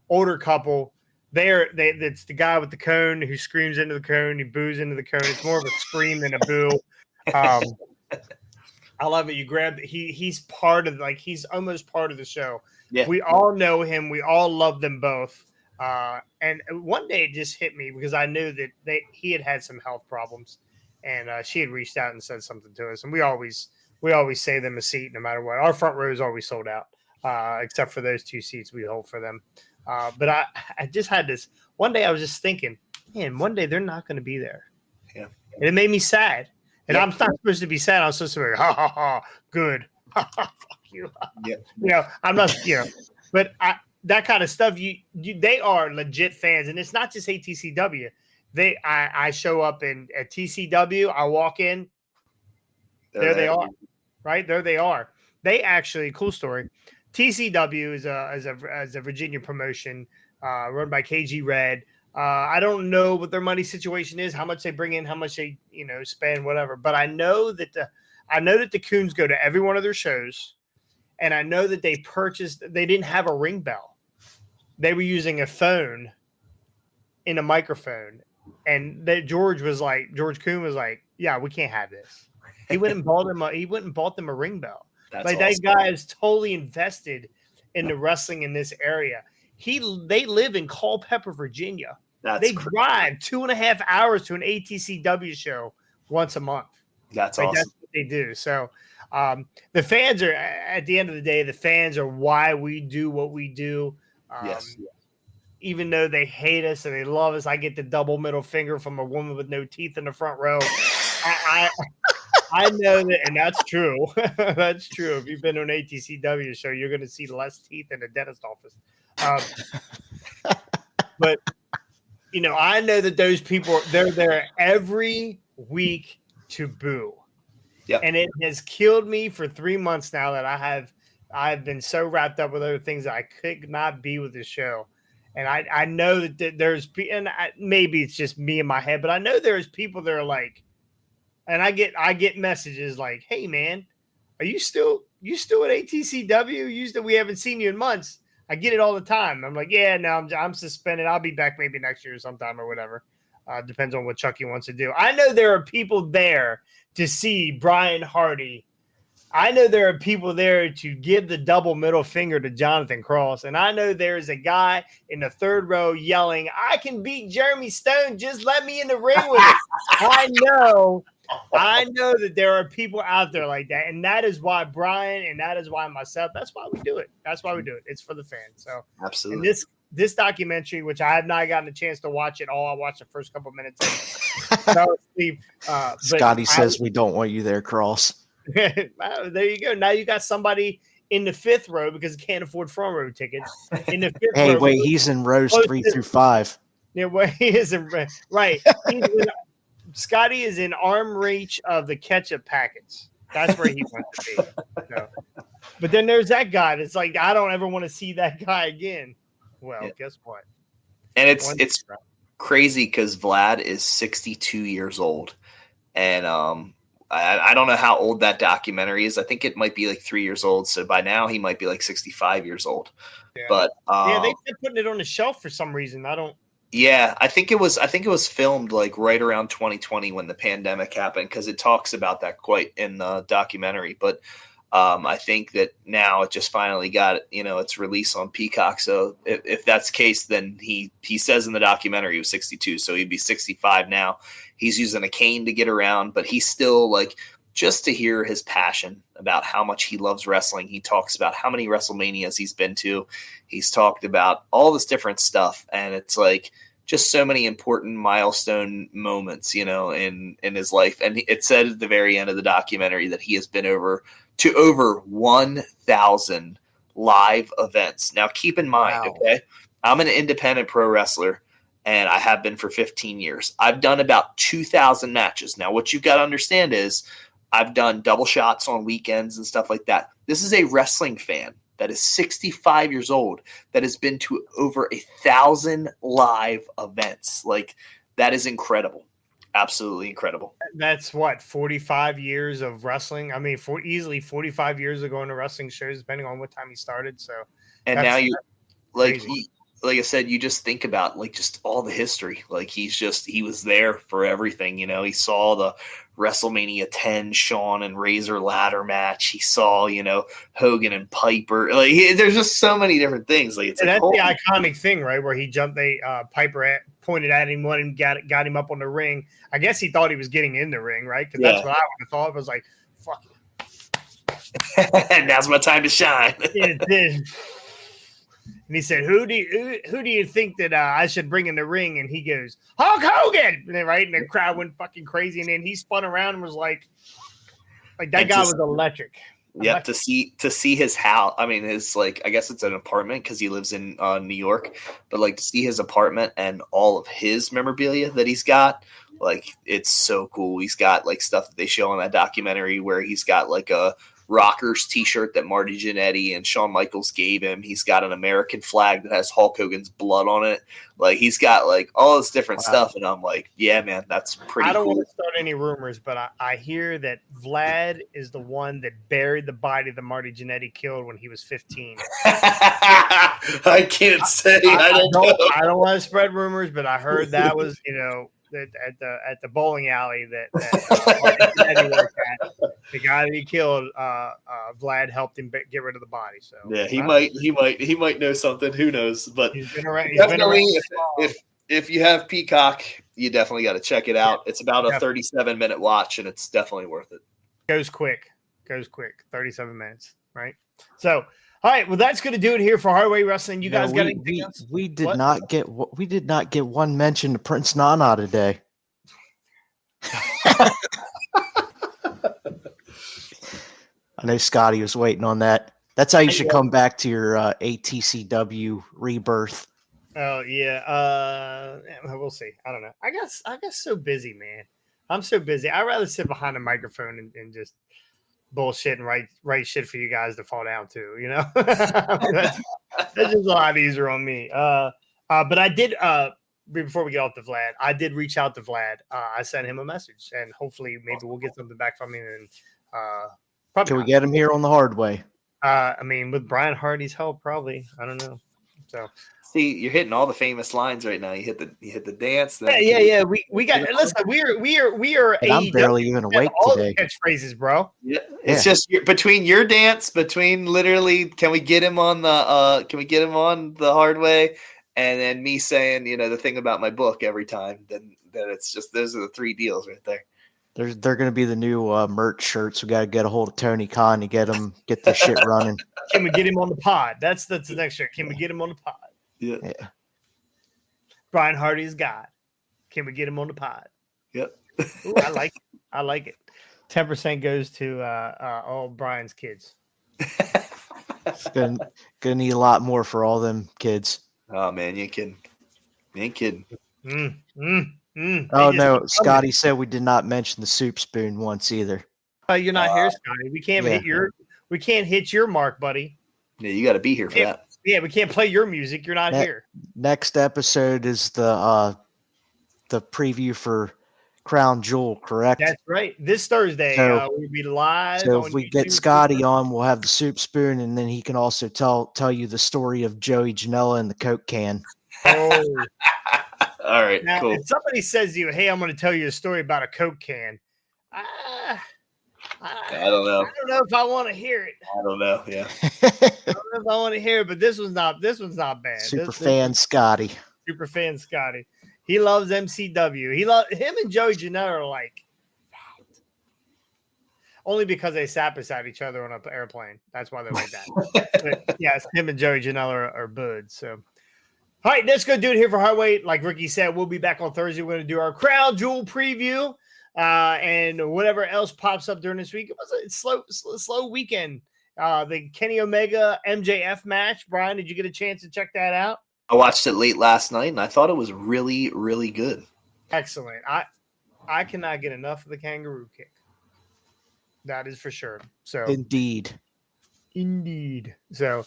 older couple. It's the guy with the cone who screams into the cone, he boos into the cone. It's more of a scream than a boo. I love it. You grab he's part of he's almost part of the show. Yeah. We all know him. We all love them both. And one day it just hit me because I knew that he had some health problems, and she had reached out and said something to us. And we always save them a seat no matter what. Our front row is always sold out, except for those 2 seats we hold for them. But I just had this one day. I was just thinking, man, one day they're not going to be there. Yeah, and it made me sad. And I'm not supposed to be sad. I'm supposed to be ha ha ha, good, fuck you. Yeah, I'm not. But that kind of stuff. They are legit fans, and it's not just ATCW. I show up at TCW. I walk in. There they are, right there. They are. They actually, cool story. TCW is a Virginia promotion run by KG Red. I don't know what their money situation is, how much they bring in, how much they spend, whatever. But I know that the Coons go to every one of their shows, and I know that they didn't have a ring bell. They were using a phone in a microphone, and George Coon was like, yeah, we can't have this. He went and bought them a ring bell. That's awesome. That guy is totally invested in the wrestling in this area. They live in Culpeper, Virginia. They drive 2.5 hours to an ATCW show once a month. That's awesome. That's what they do. So the fans are, at the end of the day, the fans are why we do what we do. Yes. Even though they hate us and they love us, I get the double middle finger from a woman with no teeth in the front row. I know that, and that's true. That's true. If you've been to an ATCW show, you're going to see less teeth in the dentist office. But I know that those people, they're there every week to boo. Yep. And it has killed me for 3 months now that I've been so wrapped up with other things that I could not be with the show. And I know that there's, and maybe it's just me in my head, but I know there's people that are like, and I get messages like, hey man, are you still you still at ATCW? We haven't seen you in months. I get it all the time. I'm like, yeah, no, I'm suspended. I'll be back maybe next year sometime or whatever. Depends on what Chucky wants to do. I know there are people there to see Brian Hardy. I know there are people there to give the double middle finger to Jonathan Cross. And I know there's a guy in the third row yelling, I can beat Jeremy Stone. Just let me in the ring with it. I know that there are people out there like that. And that is why Brian and that is why myself, that's why we do it. That's why we do it. It's for the fans. So absolutely. And this documentary, which I have not gotten a chance to watch it all. I watched the first couple minutes. Scotty says we don't want you there, Cross. Well, there you go. Now you got somebody in the fifth row because he can't afford front row tickets. In the fifth hey, row, wait, he's in rows 3 through 5. Yeah, where he is in right. Scotty is in arm reach of the ketchup packets. That's where he wants to be. So. But then there's that guy that's like, I don't ever want to see that guy again. Well, guess what? And it's crazy because Vlad is 62 years old, and I don't know how old that documentary is. I think it might be like 3 years old. So by now he might be like 65 years old. Yeah. But they've been putting it on the shelf for some reason. I think it was filmed like right around 2020 when the pandemic happened, because it talks about that quite in the documentary. But I think that now it just finally got its release on Peacock. So if that's the case, then he says in the documentary he was 62, so he'd be 65 now. He's using a cane to get around, but he's still like, just to hear his passion about how much he loves wrestling. He talks about how many WrestleManias he's been to. He's talked about all this different stuff, and it's like just so many important milestone moments, in his life. And it said at the very end of the documentary that he has been over 1,000 live events. Now, keep in mind, okay, I'm an independent pro wrestler, and I have been for 15 years. I've done about 2,000 matches. Now, what you've got to understand is I've done double shots on weekends and stuff like that. This is a wrestling fan that is 65 years old that has been to over 1,000 live events. Like, that is incredible. Absolutely incredible. That's what, 45 years of wrestling. I mean, easily 45 years of going to wrestling shows, depending on what time he started. So, and now you like I said, you just think about like just all the history. Like he was there for everything. He saw the WrestleMania 10 Shawn and Razor ladder match. He saw, Hogan and Piper. Like there's just so many different things. Like that's the iconic thing, right? Where he jumped, Piper pointed at him, got him up on the ring. I guess he thought he was getting in the ring, right? Because that's what I would have thought. It was like, fuck it. Now's my time to shine. It did. And he said, "Who do you think that I should bring in the ring?" And he goes, "Hulk Hogan!" And then, right, and the crowd went fucking crazy. And then he spun around and was like that guy was electric. Yeah, to see his house. I mean, his I guess it's an apartment because he lives in New York. But to see his apartment and all of his memorabilia that he's got, it's so cool. He's got stuff that they show in that documentary where he's got a Rockers t-shirt that Marty Jannetty and Shawn Michaels gave him. He's got an American flag that has Hulk Hogan's blood on it. He's got all this different stuff. And I'm like, yeah, man, that's pretty cool. I don't want to start any rumors, but I hear that Vlad is the one that buried the body that Marty Jannetty killed when he was 15. I can't say. I don't know. I don't want to spread rumors, but I heard that was, at the bowling alley that Marty Jannetty worked at. The guy that he killed, Vlad helped him get rid of the body. So yeah, he might know something. Who knows? But he's been around. If you have Peacock, you definitely got to check it out. It's about a 37-minute watch, and it's definitely worth it. Goes quick. 37 minutes, right? So, all right. Well, that's going to do it here for Hardway Wrestling. You guys got anything else? We did not get one mention to Prince Nana today. I know Scotty was waiting on that. That's how you should come back to your ATCW rebirth. Oh yeah. We'll see. I don't know. I guess so busy, man. I'm so busy. I'd rather sit behind a microphone and just bullshit and write shit for you guys to fall down to. That's just a lot easier on me. But I did. Before we get off to Vlad, I did reach out to Vlad. I sent him a message, and hopefully, maybe we'll get something back from him. And Probably Can we not. get him here on the hard way? I mean, with Brian Hardy's help, probably. I don't know. So See, you're hitting all the famous lines right now. You hit the dance. Then yeah. We got. Listen, we are. And I'm AEW. barely even awake all today. the catchphrases, bro. Yeah, it's just between your dance, between literally, can we get him on the hard way, and then me saying, the thing about my book every time. Then it's just those are the three deals right there. They're going to be the new merch shirts. We got to get a hold of Tony Khan to get this shit running. Can we get him on the pod? That's the next shirt. Can we get him on the pod? Yeah. Brian Hardy's God. Can we get him on the pod? Yep. Ooh, I like it. 10% goes to all Brian's kids. It's gonna need a lot more for all them kids. Oh man, you ain't kidding. Oh no, Scotty said we did not mention the soup spoon once either. You're not here, Scotty. We can't hit your mark, buddy. Yeah, you got to be here for that. Yeah, we can't play your music. You're not here. Next episode is the preview for Crown Jewel, correct? That's right. This Thursday, we'll be live. So if we get Scotty on, we'll have the soup spoon, and then he can also tell you the story of Joey Janela and the Coke can. Oh. All right, now, cool. if somebody says to you, "Hey, I'm going to tell you a story about a Coke can," I don't know. I don't know if I want to hear it. I don't know. Yeah. I don't know if I want to hear it, but this one's not bad. Superfan Scotty. Superfan Scotty. He loves MCW. Him and Joey Janela are like that. Only because they sat beside each other on an airplane. That's why they're like that. But yes, him and Joey Janela are buds. So, all right, let's go do it here for Hardway. Like Ricky said, we'll be back on Thursday. We're going to do our Crown Jewel preview and whatever else pops up during this week. It was a slow weekend. The Kenny Omega MJF match. Brian, did you get a chance to check that out? I watched it late last night, and I thought it was really, really good. Excellent. I cannot get enough of the kangaroo kick. That is for sure. So Indeed. So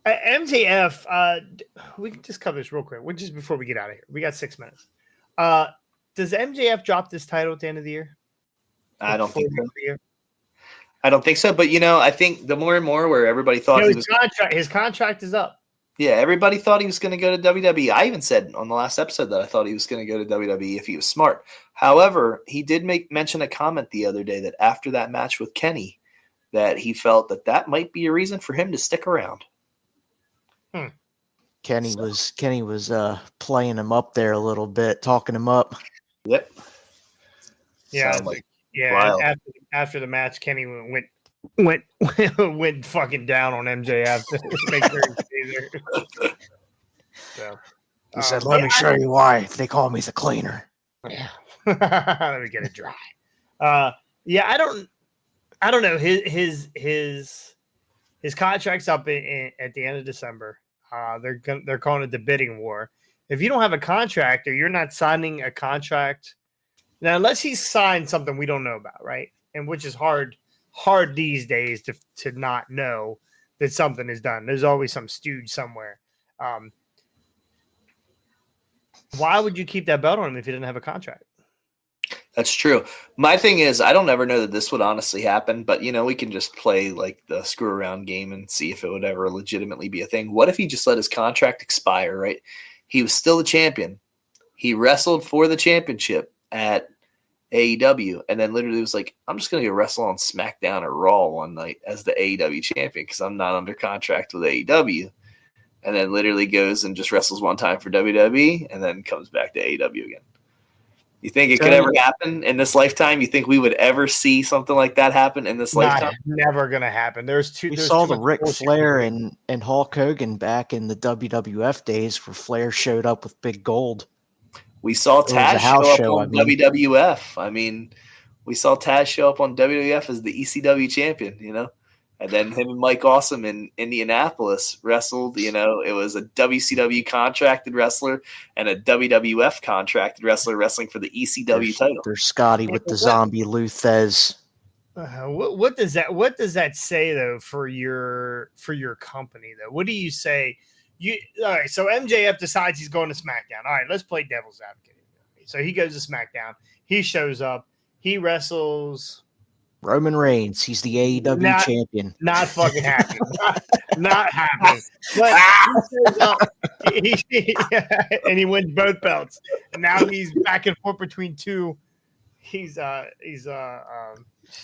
MJF, we can just cover this real quick. Just before we get out of here. We got 6 minutes. Does MJF drop this title at the end of the year? I don't think so. I don't think so. But I think the more and more where everybody thought his contract is up. Yeah, everybody thought he was going to go to WWE. I even said on the last episode that I thought he was going to go to WWE if he was smart. However, he did mention a comment the other day that after that match with Kenny, that he felt that might be a reason for him to stick around. Kenny was playing him up there a little bit, talking him up. Yep. Yeah. After the match, Kenny went fucking down on MJF to make sure he stays there. So he said, "Let me show you why they call me the cleaner." Yeah. Let me get it dry. I don't know. His contract's up at the end of December. They're calling it the bidding war. If you don't have a contract or you're not signing a contract now, unless he's signed something we don't know about, right? And which is hard these days to not know that something is done. There's always some stooge somewhere. Why would you keep that belt on him if he didn't have a contract? That's true. My thing is, I don't ever know that this would honestly happen, but we can just play like the screw around game and see if it would ever legitimately be a thing. What if he just let his contract expire, right? He was still the champion. He wrestled for the championship at AEW, and then literally was like, I'm just going to go wrestle on SmackDown or Raw one night as the AEW champion because I'm not under contract with AEW. And then literally goes and just wrestles one time for WWE and then comes back to AEW again. You think it could ever happen in this lifetime? You think we would ever see something like that happen in this lifetime? Never going to happen. We saw the Ric Flair and Hulk Hogan back in the WWF days where Flair showed up with big gold. We saw Taz show up on WWF. I mean, we saw Taz show up on WWF as the ECW champion, And then him and Mike Awesome in Indianapolis wrestled. It was a WCW contracted wrestler and a WWF contracted wrestler wrestling for the ECW title. There's Scotty with the zombie Luthez. What does that say though for your company though? What do you say? All right, so MJF decides he's going to SmackDown. All right, let's play devil's advocate. So he goes to SmackDown. He shows up. He wrestles Roman Reigns. He's the AEW champion. Not fucking happening. Not happening. But he shows up, and he wins both belts. And now he's back and forth between two.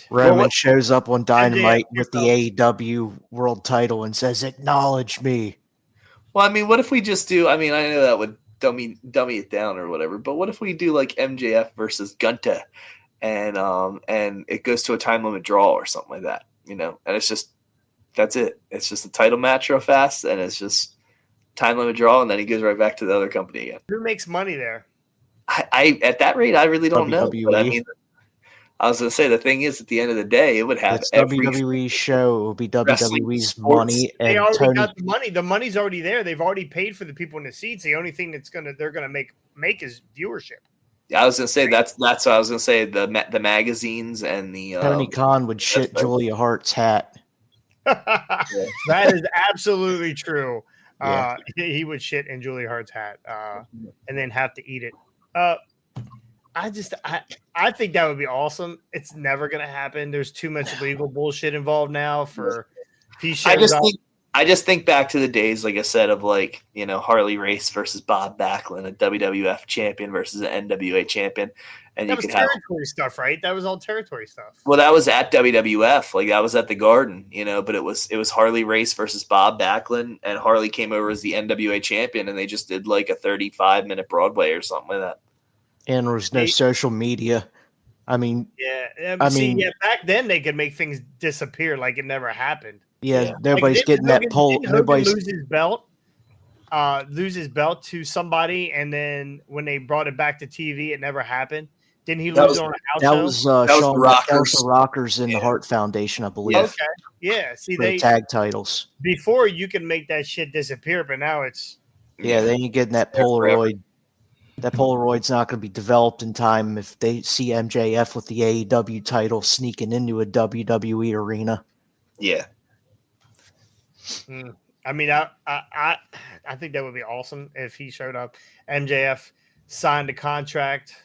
Roman shows up on Dynamite with the belts. AEW world title and says, "Acknowledge me." Well, I mean, what if we just do? I mean, I know that would dummy it down or whatever, but what if we do like MJF versus Gunta, and it goes to a time limit draw or something like that, and it's just that's it. It's just a title match real fast, and it's just time limit draw, and then he goes right back to the other company again. Who makes money there? I at that rate, I really don't know. WWE. But I mean, I was going to say the thing is, at the end of the day, it would have it's WWE show. It will be WWE's money, and they already Tony. got the money. The money's already there. They've already paid for the people in the seats. The only thing they're gonna make is viewership. Yeah, I was going to say that's what I was going to say. The magazines and the Tony Khan would shit Julia Hart's hat. That is absolutely true. Yeah. He would shit in Julia Hart's hat, and then have to eat it. I think that would be awesome. It's never gonna happen. There's too much legal bullshit involved now for. I just think back to the days, like I said, of Harley Race versus Bob Backlund, a WWF champion versus an NWA champion, and that was territory stuff, right? That was all territory stuff. Well, that was at WWF, like that was at the Garden, but it was Harley Race versus Bob Backlund, and Harley came over as the NWA champion, and they just did like a 35-minute Broadway or something like that. And there was no social media. I mean, back then they could make things disappear like it never happened. Yeah, nobody's getting that poll. Nobody's lose his belt to somebody, and then when they brought it back to TV, it never happened. Didn't he lose it on a house show? That was the Rockers in the Hart Foundation, I believe. Okay, yeah. See, they tag titles before you can make that shit disappear, but now it's they ain't getting that Polaroid. That Polaroid's not going to be developed in time if they see MJF with the AEW title sneaking into a WWE arena. Yeah. I mean, I think that would be awesome if he showed up. MJF signed a contract,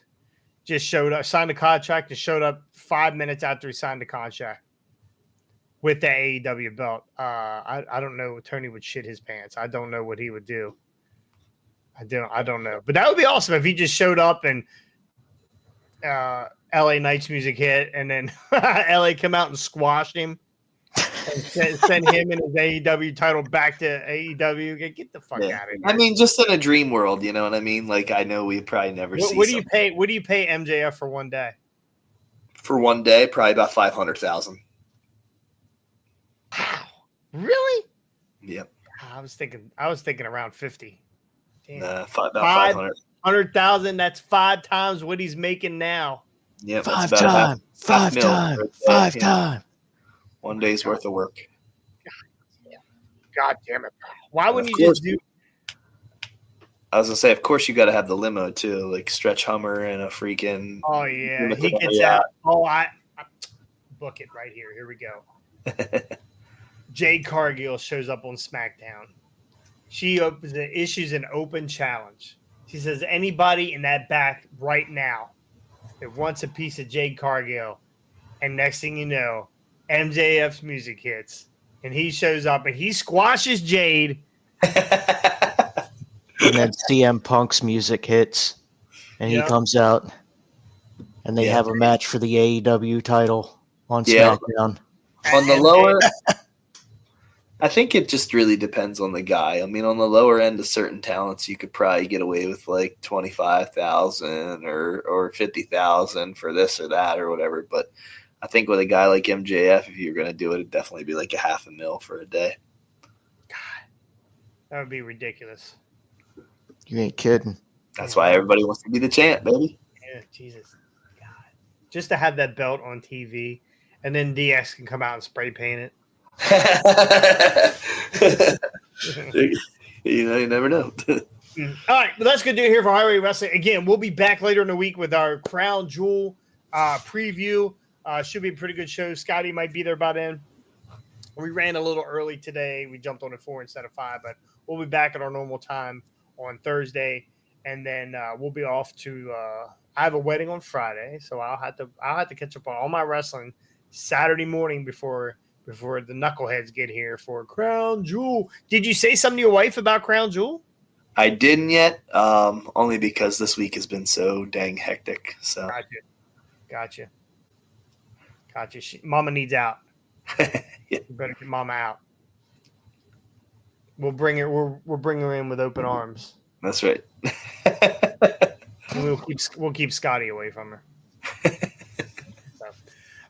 signed the contract and showed up 5 minutes after he signed the contract with the AEW belt. I don't know. Tony would shit his pants. I don't know what he would do. I don't know. But that would be awesome if he just showed up and LA Knight's music hit, and then LA come out and squashed him. And send him and his AEW title back to AEW. Get the fuck out of here. I mean, just in a dream world, you know what I mean? Like, I know we probably never see. What do you pay? What do you pay MJF for one day? For one day, probably about $500,000. Wow, really? Yep. I was thinking around 50. About 500. 100,000. That's 5 times what he's making now. Yeah, five times. 1 day's worth of work. God damn it! Why wouldn't you just do? I was gonna say, of course, you got to have the limo too, like Stretch Hummer and a freaking. Oh yeah, he gets out. Oh, I book it right here. Here we go. Jade Cargill shows up on SmackDown. She issues an open challenge. She says, "Anybody in that back right now that wants a piece of Jade Cargill," and next thing you know, MJF's music hits, and he shows up and he squashes Jade. And then CM Punk's music hits, and he comes out, and they have a match for the AEW title on SmackDown. On the lower, I think it just really depends on the guy. I mean, on the lower end of certain talents, you could probably get away with like 25,000 or 50,000 for this or that or whatever, but I think with a guy like MJF, if you're going to do it, it'd definitely be like $500,000 for a day. God, that would be ridiculous. You ain't kidding. That's why everybody wants to be the champ, baby. Yeah, Jesus. God. Just to have that belt on TV, and then DX can come out and spray paint it. You never know. All right, well, that's going to do it here for Highway Wrestling. Again, we'll be back later in the week with our Crown Jewel preview. Should be a pretty good show. Scotty might be there by then. We ran a little early today. We jumped on at 4 instead of 5, but we'll be back at our normal time on Thursday, and then we'll be off to. I have a wedding on Friday, so I'll have to catch up on all my wrestling Saturday morning before the knuckleheads get here for Crown Jewel. Did you say something to your wife about Crown Jewel? I didn't yet, only because this week has been so dang hectic. So Gotcha. Mama needs out. yeah. You better get Mama out. We'll bring her. We'll bring her in with open arms. That's right. And we'll keep Scotty away from her. So.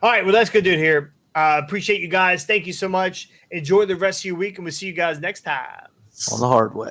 All right. Well, that's good, dude. Here. Appreciate you guys. Thank you so much. Enjoy the rest of your week, and we'll see you guys next time. On the hard way.